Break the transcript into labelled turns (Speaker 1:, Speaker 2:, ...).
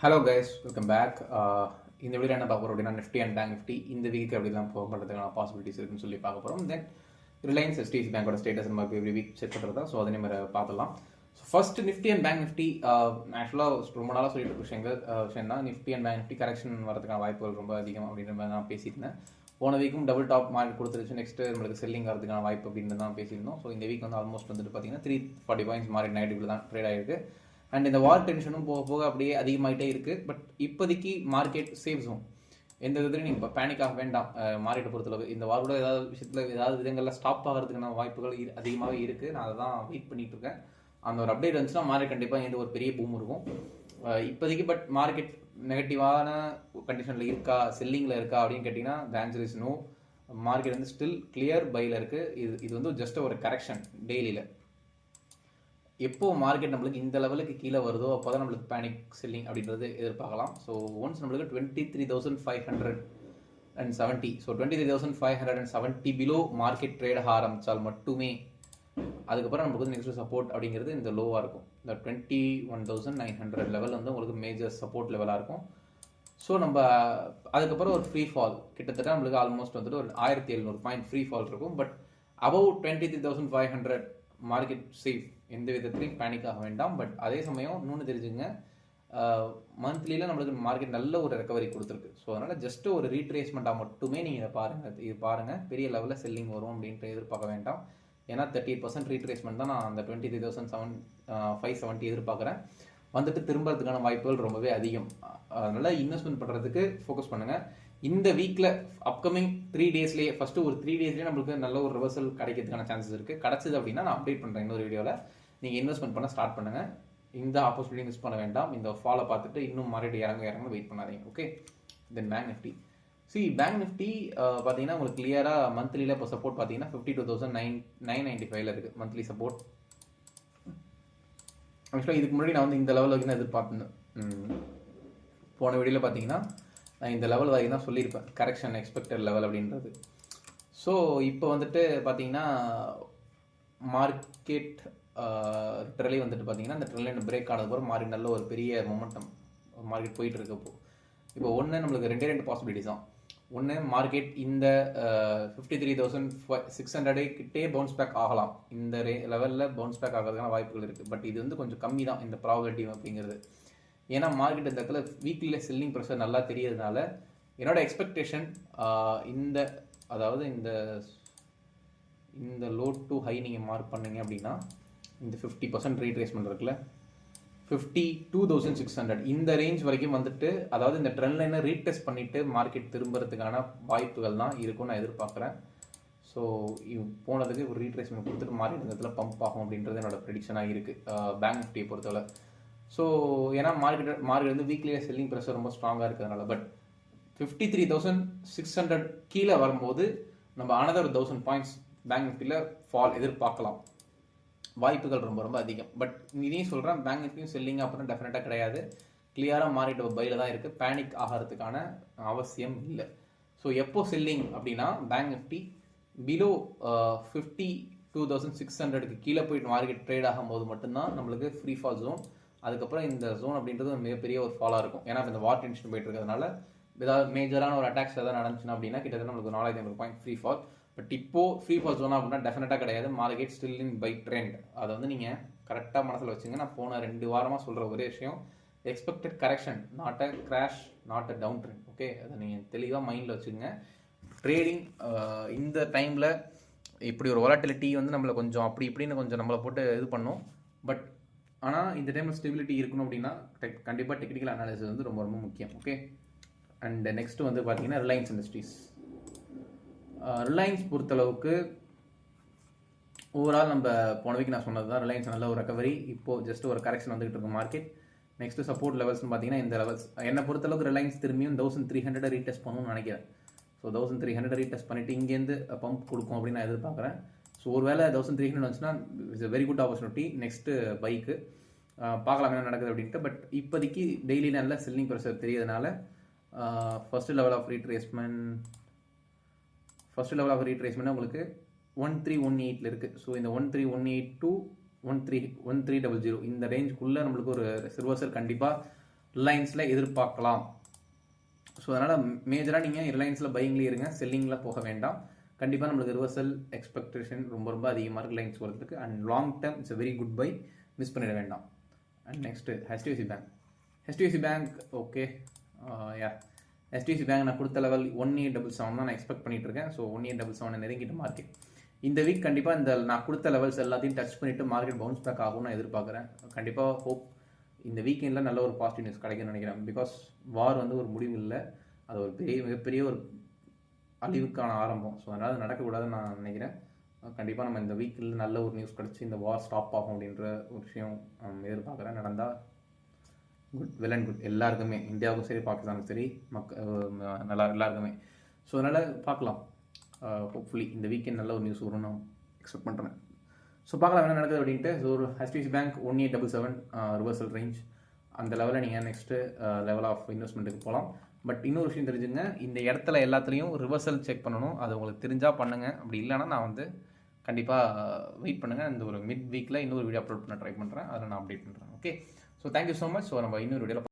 Speaker 1: Hello guys, welcome back. இந்த video என்ன பார்க்க போகிறோம் அப்படின்னா நிஃப்டி அண்ட் பேங்க் நிஃப்டி இந்த வீக் அப்படிலாம் போக பண்ணுறதுக்கான பாசிபிலிட்டிஸ் இருக்குன்னு சொல்லி பார்க்க போகிறோம். தென் ரிலையன்ஸ் எஸ்டிசி பேங்கோட ஸ்டேட்டஸ் நம்ம எவ்ரி வீக் செக் பண்ணுறதா, ஸோ அதே மாதிரி பார்த்துலாம். So first Nifty and bank Nifty ஆக்சுவலாக ரொம்ப நாளாக சொல்லிட்டு இருக்க விஷயம் தான். Nifty and bank Nifty correction வரதுக்கான வாய்ப்புகள் ரொம்ப அதிகம் அப்படின்ற மாதிரி நான் பேசியிருந்தேன். போன வீக்கும் டபுள் டாப் மார்க் கொடுத்துருச்சு. நெக்ஸ்ட் நம்மளுக்கு செல்லிங் வரதுக்கான வாய்ப்பு அப்படின்னு தான் பேசியிருந்தோம். ஸோ இந்த வீக் வந்து ஆல்மோஸ்ட் வந்துட்டு பார்த்தீங்கன்னா 340 பாயிண்ட்ஸ் மாறி நைட்டுக்குள்ள தான் ட்ரேட் ஆயிருக்கு. அண்ட் இந்த வார் டென்ஷனும் போக போக அப்படியே அதிகமாகிட்டே இருக்குது. பட் இப்போதைக்கு மார்க்கெட் சேஃப் ஜோன். எந்த விதத்துலையும் நீங்கள் இப்போ பேனிக் ஆக வேண்டாம். மார்க்கெட்டை பொறுத்தளவு இந்த வாரோட ஏதாவது விஷயத்தில் ஏதாவது விதங்களில் ஸ்டாப் ஆகிறதுக்கான வாய்ப்புகள் அதிகமாகவே இருக்குது. நான் அதை தான் வெயிட் பண்ணிட்டு இருக்கேன். அந்த ஒரு அப்டேட் வந்துச்சுன்னா மார்க்கெட் கண்டிப்பாக எந்த ஒரு பெரிய பூம் இருக்கும் இப்போதைக்கு. பட் மார்க்கெட் நெகட்டிவான கண்டிஷனில் இருக்கா, செல்லிங்கில் இருக்கா அப்படின்னு கேட்டிங்கன்னா the answer is no. Market வந்து ஸ்டில் கிளியர் பையில் இருக்குது. இது வந்து ஜஸ்ட் ஒரு கரெக்ஷன் டெய்லியில். எப்போ மார்க்கெட் நம்மளுக்கு இந்த லெவலுக்கு கீழே வருதோ அப்போ தான் நம்மளுக்கு பேனிக் செல்லிங் அப்படின்றது எதிர்பார்க்கலாம். ஸோ ஒன்ஸ் நம்மளுக்கு 23,570, ஸோ 23,570 பிலோ மார்க்கெட் ட்ரேட் ஆரம்பித்தால் மட்டுமே அதுக்கப்புறம் நமக்கு வந்து நெக்ஸ்ட் சப்போர்ட் அப்படிங்கிறது இந்த லோவாக இருக்கும். இந்த 21,900 லெவல் வந்து உங்களுக்கு மேஜர் சப்போர்ட் லெவலாக இருக்கும். ஸோ நம்ம அதுக்கப்புறம் ஒரு ஃப்ரீ ஃபால் கிட்டத்தட்ட நம்மளுக்கு ஆல்மோஸ்ட் வந்துட்டு ஒரு 1700 பாயிண்ட் ஃப்ரீ ஃபால் இருக்கும். பட் அபவ் 23,500 மார்க்கெட் சேஃப், எந்த விதத்துலையும் பேனிக் ஆக வேண்டாம். பட் அதே சமயம் இன்னொன்று தெரிஞ்சுங்க, மந்த்லியில் நம்மளுக்கு மார்க்கெட் நல்ல ஒரு ரெக்கவரி கொடுத்துருக்கு. ஸோ அதனால் ஜஸ்ட் ஒரு ரீட்ரேஸ்மெண்ட்டாக மட்டுமே நீங்கள் இதை பாருங்கள். பெரிய லெவலில் செல்லிங் வரும் அப்படின்ட்டு எதிர்பார்க்க வேண்டாம். ஏன்னா 38% ரீட்ரேஸ்மெண்ட் தான் நான் அந்த 23,570 எதிர்பார்க்குறேன். வந்துட்டு திரும்பறதுக்கான வாய்ப்புகள் ரொம்பவே அதிகம். அதனால் இன்வெஸ்ட்மெண்ட் பண்ணுறதுக்கு ஃபோக்கஸ் பண்ணுங்கள். இந்த வீக்கில் அப்கமிங் 3 டேஸ்லேயே ஃபஸ்ட்டு ஒரு 3 டேஸ்லேயே நம்மளுக்கு நல்ல ஒரு ரிவர்சல் கிடைக்கிறதுக்கான சான்சஸ் இருக்குது. கிடச்சிது அப்படின்னா நான் அப்டேட் பண்ணுறேன் இன்னொரு வீடியோவில். நீங்கள் இன்வெஸ்ட்மெண்ட் பண்ண ஸ்டார்ட் பண்ணுங்கள். இந்த ஆப்பர்ச்சுனிட்டி மிஸ் பண்ண வேண்டாம். இந்த ஃபாலோ பார்த்துட்டு இன்னும் மாறிட்டு இறங்க வெயிட் பண்ணாதீங்க. ஓகே. தென் பேங்க் நிஃப்டி. பேங்க் நிஃப்டி பார்த்தீங்கன்னா உங்களுக்கு கிளியராக மந்த்லியில் இப்போ சப்போர்ட் பார்த்தீங்கன்னா 52,995 இருக்குது மந்த்லி சப்போர்ட். ஆக்சுவலாக இதுக்கு முன்னாடி நான் வந்து இந்த லெவல் வரைக்கும் தான் எதிர்பார்த்தேன். போன வீடியோவில் பார்த்தீங்கன்னா நான் இந்த லெவல் வரைக்கும் தான் சொல்லியிருப்பேன், கரெக்ஷன் எக்ஸ்பெக்டட் லெவல் அப்படின்றது. ஸோ இப்போ வந்துட்டு பார்த்தீங்கன்னா மார்க்கெட் ட்ரெலி வந்துட்டு பார்த்தீங்கன்னா அந்த ட்ரெல்லைன் பிரேக் ஆனதுக்கப்புறம் மாறி நல்ல ஒரு பெரிய மொமெண்டம் மார்க்கெட் போயிட்டு இருக்கப்போ இப்போ ஒன்று நம்மளுக்கு ரெண்டு பாசிபிலிட்டிஸ் தான். ஒன்று மார்க்கெட் இந்த 53,600 கிட்டே பவுன்ஸ் பேக் ஆகலாம். இந்த லெவலில் பவுன்ஸ் பேக் ஆகிறதுக்கான வாய்ப்புகள் இருக்குது. பட் இது வந்து கொஞ்சம் கம்மி தான் இந்த ப்ராபபிலிட்டி அப்படிங்கிறது. ஏன்னா மார்க்கெட் இந்த இடத்துல வீக்லியில் செல்லிங் ப்ரெஷர் நல்லா தெரியறதுனால என்னோட எக்ஸ்பெக்டேஷன் அதாவது இந்த லோ டு ஹை நீங்கள் மார்க் பண்ணீங்க அப்படின்னா இந்த 50% ரீட்ரேஸ்மெண்ட் இருக்குல்ல, 52,600 இந்த ரேஞ்ச் வரைக்கும் வந்துட்டு, அதாவது இந்த ட்ரெண்ட் லைனை ரீடெஸ்ட் பண்ணிட்டு மார்க்கெட் திரும்புறதுக்கான வாய்ப்புகள் தான் இருக்கும்னு நான் எதிர்பார்க்குறேன். ஸோ போனதுக்கு ஒரு ரீட்ரேஸ்மெண்ட் கொடுத்துட்டு மார்க்கெட் இந்த இடத்துல பம்ப் ஆகும் அப்படின்றது என்னோட ப்ரெடிக்ஷனாக இருக்குது பேங்க் நிஃப்டியை பொறுத்தவரை. ஸோ ஏன்னா மார்க்கெட் வந்து வீக்லியே செல்லிங் ப்ரெஷர் ரொம்ப ஸ்ட்ராங்காக இருக்கிறதுனால. பட் 53,600 கீழே வரும்போது நம்ம அனதர் 1,000 பாயிண்ட்ஸ் பேங்க் நிஃப்டியில் ஃபால் எதிர்பார்க்கலாம். வாய்ப்புகள் ரொம்ப ரொம்ப அதிகம். பட் இதையும் சொல்கிறேன், பேங்க் நிஃப்டியும் செல்லிங் அப்புறம் டெஃபினட்டாக கிடையாது. கிளியராக மார்க்கெட் பையில் தான் இருக்குது. பேனிக் ஆகிறதுக்கான அவசியம் இல்லை. ஸோ எப்போ செல்லிங் அப்படின்னா பேங்க் நிஃப்டி பிலோ 52,600க்கு கீழே போயிட்டு மார்க்கெட் ட்ரேட் ஆகும்போது மட்டும்தான் நம்மளுக்கு ஃப்ரீ ஃபால் ஜோன். அதுக்கப்புறம் இந்த ஜோன் அப்படின்றது ஒரு மிகப்பெரிய ஒரு ஃபாலாக இருக்கும். ஏன்னா இந்த வார் டென்ஷன் போயிட்டு இருக்கிறதுனால ஏதாவது மேஜரான ஒரு அட்டாக்ஸ் எதாவது நடந்துச்சுன்னா அப்படின்னா கிட்டத்தட்ட நம்மளுக்கு 4,500 பாயிண்ட் ஃப்ரீ ஃபால். பட் இப்போ ஃப்ரீ ஃபால் ஜோனா அப்படின்னா டெஃபினட்டாக கிடையாது. Market still in buy trend. அதை வந்து நீங்கள் கரெக்டாக மனசில் வச்சுங்க. நான் போன 2 வாரமாக சொல்கிற ஒரே விஷயம், expected correction, not a crash, not a down trend. Okay, அதை நீங்கள் தெளிவாக மைண்டில் வச்சுக்கோங்க. ட்ரேடிங் இந்த டைமில் இப்படி ஒரு வாலட்டிலிட்டி வந்து நம்மளை கொஞ்சம் அப்படி இப்படின்னு கொஞ்சம் நம்மளை போட்டு இது பண்ணும். பட் ஆனால் இந்த டைமில் ஸ்டெபிலிட்டி இருக்கணும் அப்படின்னா கண்டிப்பாக டெக்னிக்கல் அனாலிசிஸ் வந்து ரொம்ப ரொம்ப முக்கியம். ஓகே. அண்ட் நெக்ஸ்ட் வந்து பார்த்தீங்கன்னா ரிலையன்ஸ் இண்டஸ்ட்ரீஸ். ரிலையன்ஸ் பொறுத்தளவுக்கு ஓவரால் நம்ம போன வீக் நான் சொன்னது தான், ரிலையன்ஸ் நல்ல ஒரு ரெக்கவரி. இப்போது ஜஸ்ட் ஒரு கரெக்ஷன் வந்துகிட்டு இருக்கும் மார்க்கெட். நெக்ஸ்ட் சப்போர்ட் லெவல்ஸ்னு பார்த்தீங்கன்னா இந்த லெவல்ஸ் என்னை பொறுத்தளவுக்கு ரிலையன்ஸ் திரும்பியும் 1,300 ரீடெஸ்ட் பண்ணணும்னு நினைக்கிறேன். ஸோ 1,300 ரீடெஸ்ட் பண்ணிவிட்டு இங்கேருந்து பம்ப் கொடுக்கும் அப்படின்னு நான் எதிர்பார்க்குறேன். ஸோ ஒரு வேளை 1,300 வந்துச்சுன்னா it's very good opportunity next பைக்கு பார்க்கலாம் என்ன நடக்குது அப்படின்ட்டு. பட் இப்போதைக்கு டெய்லி நல்ல செல்லிங் ப்ரெஷர் தெரியறதுனால ஃபர்ஸ்ட் லெவல் ஆஃப் ரீட்ரேஸ்மெண்ட் உங்களுக்கு 1318 இருக்குது. ஸோ இந்த 1318 to 1300 இந்த ரேஞ்சுக்குள்ளே நம்மளுக்கு ஒரு ரிவர்சல் கண்டிப்பாக ரிலையன்ஸில் எதிர்பார்க்கலாம். ஸோ அதனால் மேஜராக நீங்கள் ரிலையன்ஸில் பையிங்லேயே இருங்க, செல்லிங்கில் போக வேண்டாம். கண்டிப்பாக நம்மளுக்கு ரிவர்சல் எக்ஸ்பெக்டேஷன் ரொம்ப ரொம்ப அதிகமாக இருக்குது ரிலையன்ஸ் வரதுக்கு. And long term it's very good bye, miss பண்ணிட வேண்டாம். And next HDFC bank. HDFC bank okay yeah HDFC bank நான் கொடுத்த லெவல் 1877 தான் நான் எக்ஸ்பெக்ட் பண்ணிட்டு இருக்கேன். ஸோ 1877 நெருங்கிட்டு மார்க்கெட் இந்த வீக் கண்டிப்பாக இந்த நான் கொடுத்த லெவல்ஸ் எல்லாத்தையும் டச் பண்ணிவிட்டு மார்க்கெட் பவுன்ஸ் பேக் ஆகும்னு நான் எதிர்பார்க்குறேன். கண்டிப்பாக ஹோப் இந்த வீக்கெண்டில் நல்ல ஒரு பாசிட்டிவ் நியூஸ் கிடைக்கும்னு நினைக்கிறேன். பிகாஸ் வார் வந்து ஒரு முடிவு இல்லை, அது ஒரு மிகப்பெரிய ஒரு அழிவுக்கான ஆரம்பம். ஸோ அதனால் அது நடக்கக்கூடாதுன்னு நான் நினைக்கிறேன். கண்டிப்பாக நம்ம இந்த வீக்கில் நல்ல ஒரு நியூஸ் கிடச்சி இந்த வார் ஸ்டாப் ஆகும் அப்படின்ற ஒரு விஷயம் எதிர்பார்க்குறேன். நடந்தால் குட், வெல் அண்ட் குட் எல்லாருக்குமே, இந்தியாவுக்கும் சரி பாகிஸ்தானுக்கும் சரி, நல்லா எல்லாருக்குமே. ஸோ அதனால் பார்க்கலாம். ஹோப்ஃபுல்லி இந்த வீக்கெண்ட் நல்ல ஒரு நியூஸ் வரும்னு நான் எக்ஸ்பெக்ட் பண்ணுறேன். ஸோ பார்க்கலாம் என்ன நடக்குது அப்படின்ட்டு. ஸோ ஒரு HDFC பேங்க் 1877 ரிவர்சல் ரேஞ்ச், அந்த லெவலில் நீங்கள் நெக்ஸ்ட்டு லெவல் ஆஃப் இன்வெஸ்ட்மெண்ட்டுக்கு போகலாம். பட் இன்னொரு விஷயம் தெரிஞ்சுங்க, இந்த இடத்துல எல்லாத்துலேயும் ரிவர்சல் செக் பண்ணணும். அது உங்களுக்கு தெரிஞ்சால் பண்ணுங்கள், அப்படி இல்லைன்னா நான் வந்து கண்டிப்பாக வெயிட் பண்ணுங்கள். இந்த ஒரு மிட் வீக்கில் இன்னொரு வீடியோ அப்லோட் பண்ண ட்ரை பண்ணுறேன், அதை நான் அப்டேட் பண்ணுறேன். Okay, so thank you so much. So நம்ம இன்னொரு வீடியோவில்